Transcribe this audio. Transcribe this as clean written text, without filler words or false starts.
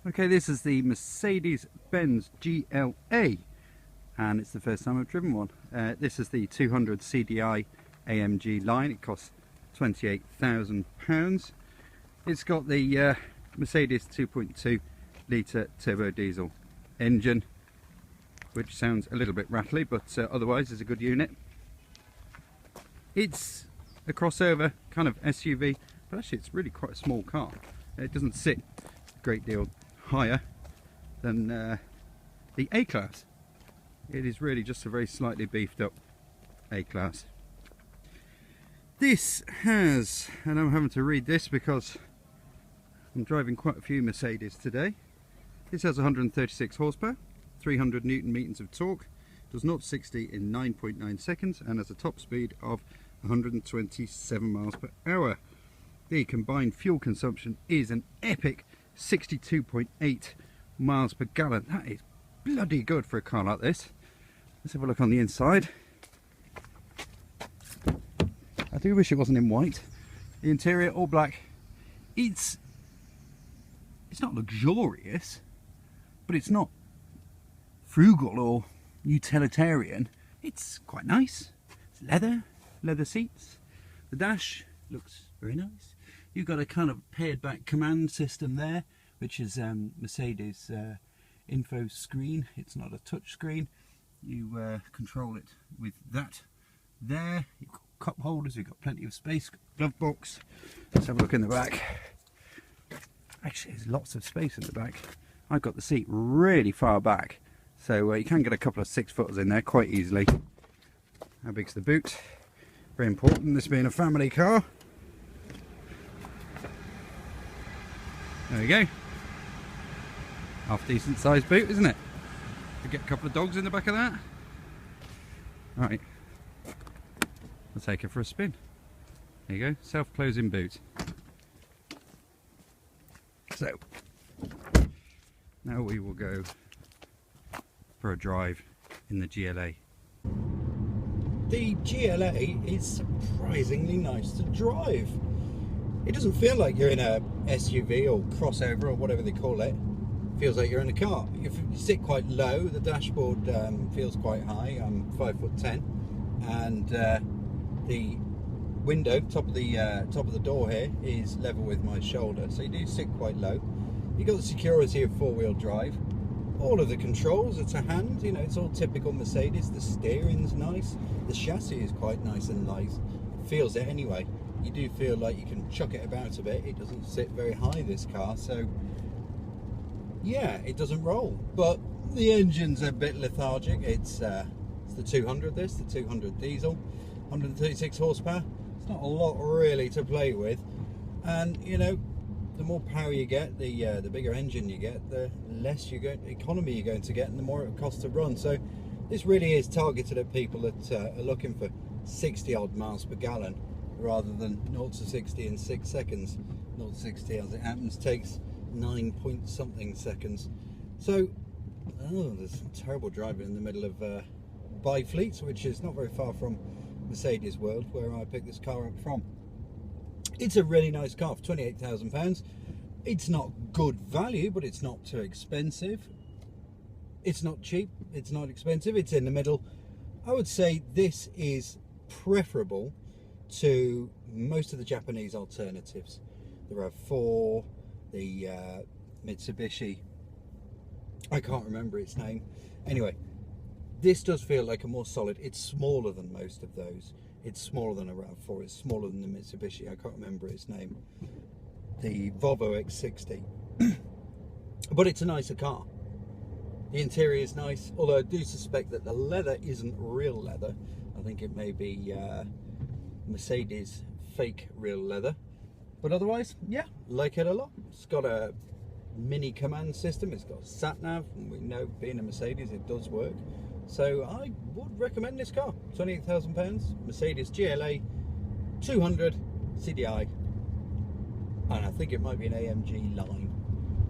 Okay, this is the Mercedes Benz GLA, and it's the first time I've driven one. This is the 200 CDI AMG Line. It costs £28,000. It's got the Mercedes 2.2 litre turbo diesel engine, which sounds a little bit rattly, but otherwise is a good unit. It's a crossover kind of SUV, but actually it's really quite a small car. It doesn't sit a great deal higher than the A-Class. It is really just a very slightly beefed up A-Class. This has, and I'm having to read this because I'm driving quite a few Mercedes today. This has 136 horsepower, 300 Newton meters of torque, does 0 to 60 in 9.9 seconds, and has a top speed of 127 miles per hour. The combined fuel consumption is an epic 62.8 miles per gallon. That is bloody good for a car like this. Let's have a look on the inside. I do wish it wasn't in white. The interior all black. It's not luxurious, but it's not frugal or utilitarian. It's quite nice. It's leather seats. The dash looks very nice. You've got a kind of pared back command system there, which is Mercedes info screen. It's not a touch screen. You control it with that there. You've got cup holders, you've got plenty of space, glove box. Let's have a look in the back. Actually, there's lots of space in the back. I've got the seat really far back, so you can get a couple of 6-footers in there quite easily. How big's the boot? Very important, this being a family car. There we go. Half decent sized boot, isn't it? To get a couple of dogs in the back of that. Right, I'll take it for a spin. There you go, self-closing boot. So, now we will go for a drive in the GLA. The GLA is surprisingly nice to drive. It doesn't feel like you're in a SUV or crossover or whatever they call it. It feels like you're in a car. You sit quite low. The dashboard feels quite high. I'm 5'10", and the window, top of the door here, is level with my shoulder. So you do sit quite low. You've got the security of 4-wheel drive. All of the controls are to hand. You know, it's all typical Mercedes. The steering's nice. The chassis is quite nice and light. It feels it anyway. You do feel like you can chuck it about a bit. It doesn't sit very high, this car, so yeah, it doesn't roll. But the engine's a bit lethargic. It's the 200, the 200 diesel, 136 horsepower. It's not a lot really to play with, and you know, the more power you get, the bigger engine you get, the less economy you're going to get, and the more it costs to run. So this really is targeted at people that are looking for 60 odd miles per gallon, rather than 0 to 60 in 6 seconds. 0 to 60, as it happens, takes 9 point something seconds. So, there's some terrible driving in the middle of Byfleet, which is not very far from Mercedes World, where I picked this car up from. It's a really nice car for £28,000. It's not good value, but it's not too expensive. It's not cheap, it's not expensive, it's in the middle. I would say this is preferable to most of the Japanese alternatives. There are 4, the Mitsubishi, I can't remember its name. Anyway, this does feel like a more solid. It's smaller than most of those. It's smaller than a RAV4, it's smaller than the Mitsubishi, I can't remember its name. The Volvo X60. But it's a nicer car. The interior is nice, although I do suspect that the leather isn't real leather. I think it may be Mercedes fake real leather, but otherwise, yeah, like it a lot. It's got a mini command system, it's got a sat nav, and we know, being a Mercedes, it does work. So I would recommend this car. £28,000, Mercedes GLA 200 CDI, and I think it might be an AMG Line.